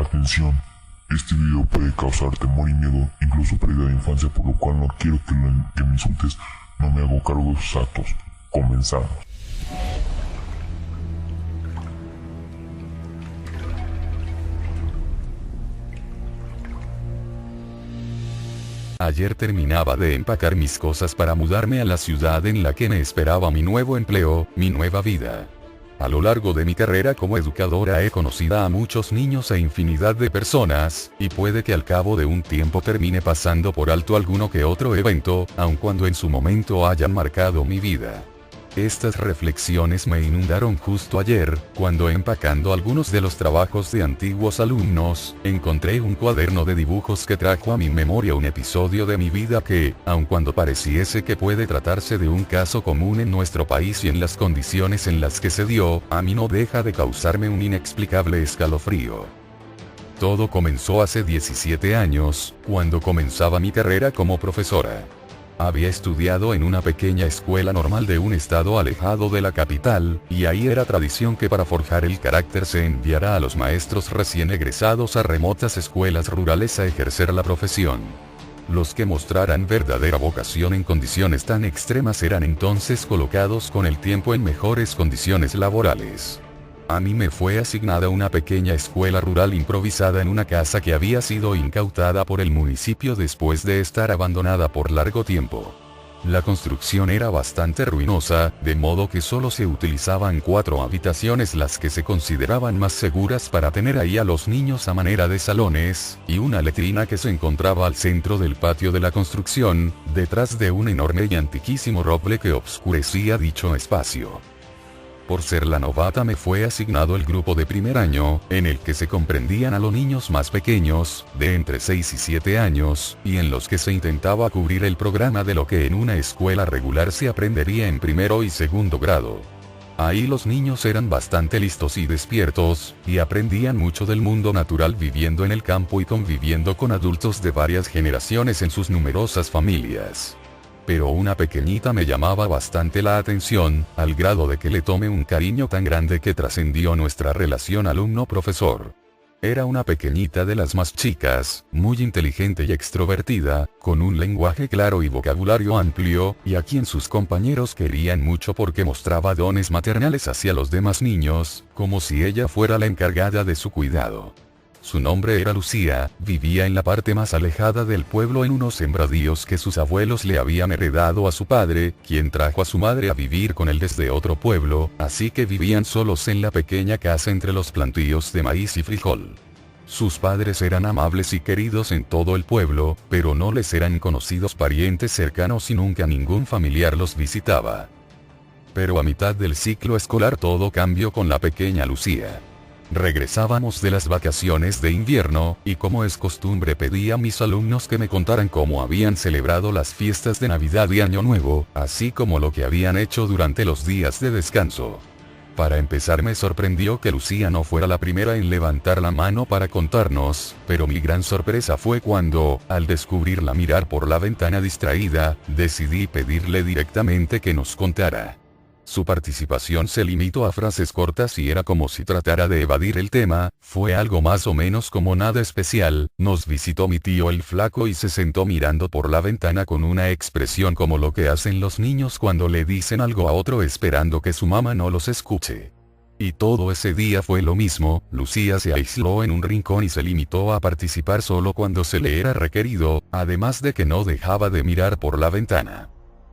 Atención, este video puede causar temor y miedo, incluso pérdida de infancia, por lo cual no quiero que me insultes, no me hago cargo de sus actos. Comenzamos. Ayer terminaba de empacar mis cosas para mudarme a la ciudad en la que me esperaba mi nuevo empleo, mi nueva vida. A lo largo de mi carrera como educadora he conocido a muchos niños e infinidad de personas, y puede que al cabo de un tiempo termine pasando por alto alguno que otro evento, aun cuando en su momento hayan marcado mi vida. Estas reflexiones me inundaron justo ayer, cuando empacando algunos de los trabajos de antiguos alumnos, encontré un cuaderno de dibujos que trajo a mi memoria un episodio de mi vida que, aun cuando pareciese que puede tratarse de un caso común en nuestro país y en las condiciones en las que se dio, a mí no deja de causarme un inexplicable escalofrío. Todo comenzó hace 17 años, cuando comenzaba mi carrera como profesora. Había estudiado en una pequeña escuela normal de un estado alejado de la capital, y ahí era tradición que para forjar el carácter se enviara a los maestros recién egresados a remotas escuelas rurales a ejercer la profesión. Los que mostraran verdadera vocación en condiciones tan extremas eran entonces colocados con el tiempo en mejores condiciones laborales. A mí me fue asignada una pequeña escuela rural improvisada en una casa que había sido incautada por el municipio después de estar abandonada por largo tiempo. La construcción era bastante ruinosa, de modo que solo se utilizaban 4 habitaciones las que se consideraban más seguras para tener ahí a los niños a manera de salones, y una letrina que se encontraba al centro del patio de la construcción, detrás de un enorme y antiquísimo roble que obscurecía dicho espacio. Por ser la novata me fue asignado el grupo de primer año, en el que se comprendían a los niños más pequeños, de entre 6 y 7 años, y en los que se intentaba cubrir el programa de lo que en una escuela regular se aprendería en primero y segundo grado. Ahí los niños eran bastante listos y despiertos, y aprendían mucho del mundo natural viviendo en el campo y conviviendo con adultos de varias generaciones en sus numerosas familias. Pero una pequeñita me llamaba bastante la atención, al grado de que le tomé un cariño tan grande que trascendió nuestra relación alumno-profesor. Era una pequeñita de las más chicas, muy inteligente y extrovertida, con un lenguaje claro y vocabulario amplio, y a quien sus compañeros querían mucho porque mostraba dones maternales hacia los demás niños, como si ella fuera la encargada de su cuidado. Su nombre era Lucía, vivía en la parte más alejada del pueblo en unos sembradíos que sus abuelos le habían heredado a su padre, quien trajo a su madre a vivir con él desde otro pueblo, así que vivían solos en la pequeña casa entre los plantíos de maíz y frijol. Sus padres eran amables y queridos en todo el pueblo, pero no les eran conocidos parientes cercanos y nunca ningún familiar los visitaba. Pero a mitad del ciclo escolar todo cambió con la pequeña Lucía. Regresábamos de las vacaciones de invierno, y como es costumbre pedí a mis alumnos que me contaran cómo habían celebrado las fiestas de Navidad y Año Nuevo, así como lo que habían hecho durante los días de descanso. Para empezar me sorprendió que Lucía no fuera la primera en levantar la mano para contarnos, pero mi gran sorpresa fue cuando, al descubrirla mirar por la ventana distraída, decidí pedirle directamente que nos contara. Su participación se limitó a frases cortas y era como si tratara de evadir el tema, fue algo más o menos como nada especial. Nos visitó mi tío el flaco y se sentó mirando por la ventana con una expresión como lo que hacen los niños cuando le dicen algo a otro esperando que su mamá no los escuche. Y todo ese día fue lo mismo, Lucía se aisló en un rincón y se limitó a participar solo cuando se le era requerido, además de que no dejaba de mirar por la ventana.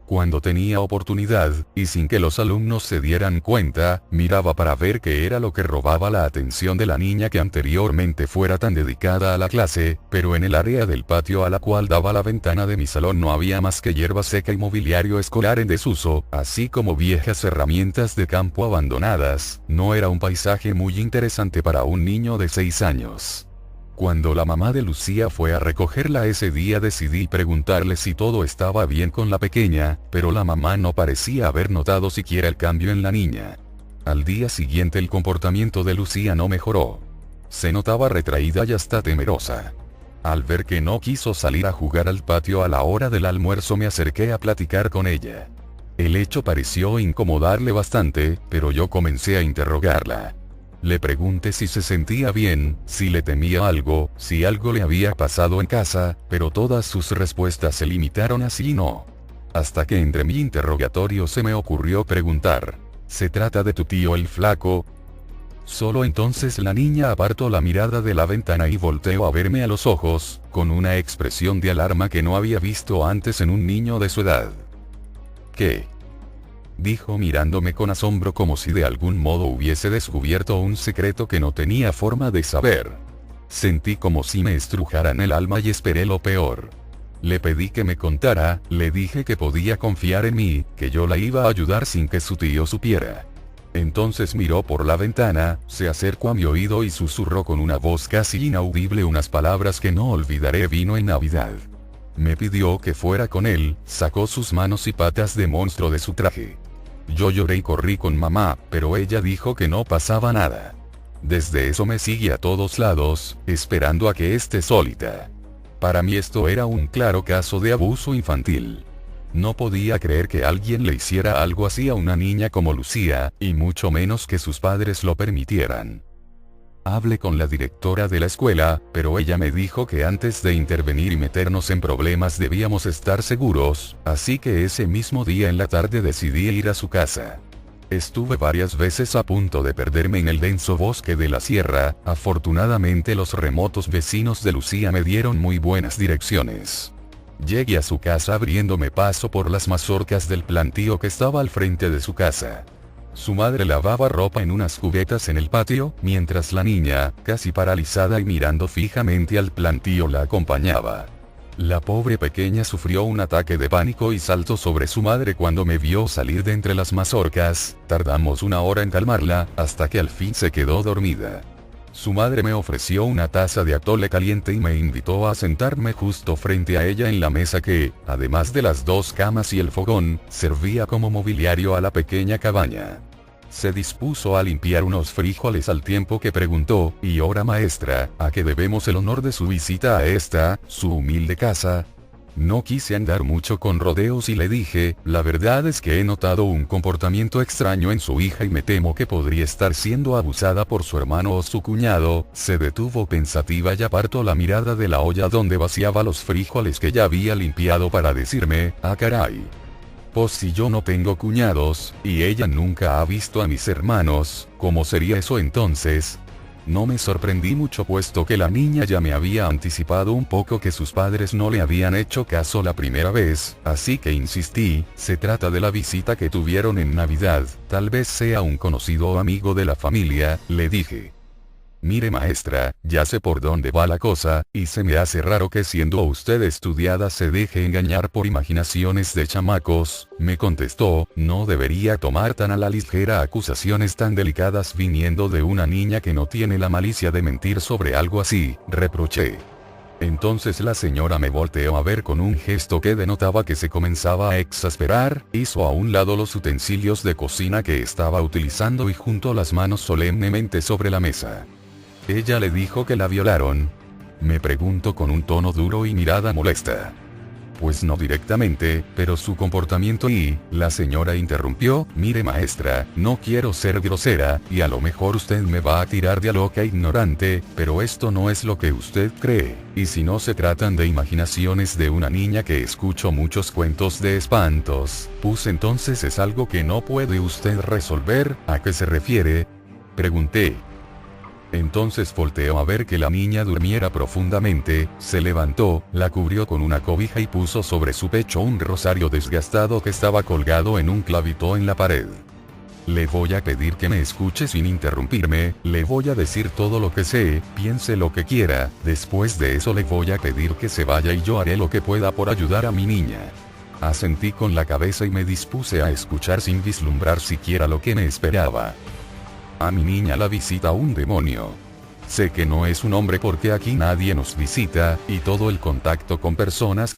Cuando tenía oportunidad, y sin que los alumnos se dieran cuenta, miraba para ver qué era lo que robaba la atención de la niña que anteriormente fuera tan dedicada a la clase, pero en el área del patio a la cual daba la ventana de mi salón no había más que hierba seca y mobiliario escolar en desuso, así como viejas herramientas de campo abandonadas. No era un paisaje muy interesante para un niño de 6 años. Cuando la mamá de Lucía fue a recogerla ese día decidí preguntarle si todo estaba bien con la pequeña, pero la mamá no parecía haber notado siquiera el cambio en la niña. Al día siguiente el comportamiento de Lucía no mejoró. Se notaba retraída y hasta temerosa. Al ver que no quiso salir a jugar al patio a la hora del almuerzo me acerqué a platicar con ella. El hecho pareció incomodarle bastante, pero yo comencé a interrogarla. Le pregunté si se sentía bien, si le temía algo, si algo le había pasado en casa, pero todas sus respuestas se limitaron a sí y no. Hasta que entre mi interrogatorio se me ocurrió preguntar: ¿se trata de tu tío el flaco? Solo entonces la niña apartó la mirada de la ventana y volteó a verme a los ojos, con una expresión de alarma que no había visto antes en un niño de su edad. ¿Qué?, dijo mirándome con asombro como si de algún modo hubiese descubierto un secreto que no tenía forma de saber. Sentí como si me estrujaran el alma y esperé lo peor. Le pedí que me contara, le dije que podía confiar en mí, que yo la iba a ayudar sin que su tío supiera. Entonces miró por la ventana, se acercó a mi oído y susurró con una voz casi inaudible unas palabras que no olvidaré: vino en Navidad. Me pidió que fuera con él, sacó sus manos y patas de monstruo de su traje. Yo lloré y corrí con mamá, pero ella dijo que no pasaba nada. Desde eso me sigue a todos lados, esperando a que esté solita. Para mí esto era un claro caso de abuso infantil. No podía creer que alguien le hiciera algo así a una niña como Lucía, y mucho menos que sus padres lo permitieran. Hablé con la directora de la escuela, pero ella me dijo que antes de intervenir y meternos en problemas debíamos estar seguros, así que ese mismo día en la tarde decidí ir a su casa. Estuve varias veces a punto de perderme en el denso bosque de la sierra. Afortunadamente los remotos vecinos de Lucía me dieron muy buenas direcciones. Llegué a su casa abriéndome paso por las mazorcas del plantío que estaba al frente de su casa. Su madre lavaba ropa en unas cubetas en el patio, mientras la niña, casi paralizada y mirando fijamente al plantío, la acompañaba. La pobre pequeña sufrió un ataque de pánico y saltó sobre su madre cuando me vio salir de entre las mazorcas. Tardamos una hora en calmarla, hasta que al fin se quedó dormida. Su madre me ofreció una taza de atole caliente y me invitó a sentarme justo frente a ella en la mesa que, además de las 2 camas y el fogón, servía como mobiliario a la pequeña cabaña. Se dispuso a limpiar unos frijoles al tiempo que preguntó: ¿y ahora, maestra, a qué debemos el honor de su visita a esta, su humilde casa? No quise andar mucho con rodeos y le dije: la verdad es que he notado un comportamiento extraño en su hija y me temo que podría estar siendo abusada por su hermano o su cuñado. Se detuvo pensativa y apartó la mirada de la olla donde vaciaba los frijoles que ya había limpiado para decirme: ah, caray. Pues si yo no tengo cuñados, y ella nunca ha visto a mis hermanos, ¿cómo sería eso entonces? No me sorprendí mucho puesto que la niña ya me había anticipado un poco que sus padres no le habían hecho caso la primera vez, así que insistí: se trata de la visita que tuvieron en Navidad, tal vez sea un conocido o amigo de la familia, le dije. Mire, maestra, ya sé por dónde va la cosa, y se me hace raro que siendo usted estudiada se deje engañar por imaginaciones de chamacos, me contestó. No debería tomar tan a la ligera acusaciones tan delicadas viniendo de una niña que no tiene la malicia de mentir sobre algo así, reproché. Entonces la señora me volteó a ver con un gesto que denotaba que se comenzaba a exasperar, hizo a un lado los utensilios de cocina que estaba utilizando y juntó las manos solemnemente sobre la mesa. Ella le dijo que la violaron. Me preguntó con un tono duro y mirada molesta. Pues no directamente, pero su comportamiento y, la señora interrumpió: mire, maestra, no quiero ser grosera, y a lo mejor usted me va a tirar de loca ignorante, pero esto no es lo que usted cree, y si no se tratan de imaginaciones de una niña que escucho muchos cuentos de espantos, pues entonces es algo que no puede usted resolver. ¿A qué se refiere?, pregunté. Entonces volteó a ver que la niña durmiera profundamente, se levantó, la cubrió con una cobija y puso sobre su pecho un rosario desgastado que estaba colgado en un clavito en la pared. Le voy a pedir que me escuche sin interrumpirme, le voy a decir todo lo que sé, piense lo que quiera, después de eso le voy a pedir que se vaya y yo haré lo que pueda por ayudar a mi niña. Asentí con la cabeza y me dispuse a escuchar sin vislumbrar siquiera lo que me esperaba. A mi niña la visita un demonio. Sé que no es un hombre porque aquí nadie nos visita, y todo el contacto con personas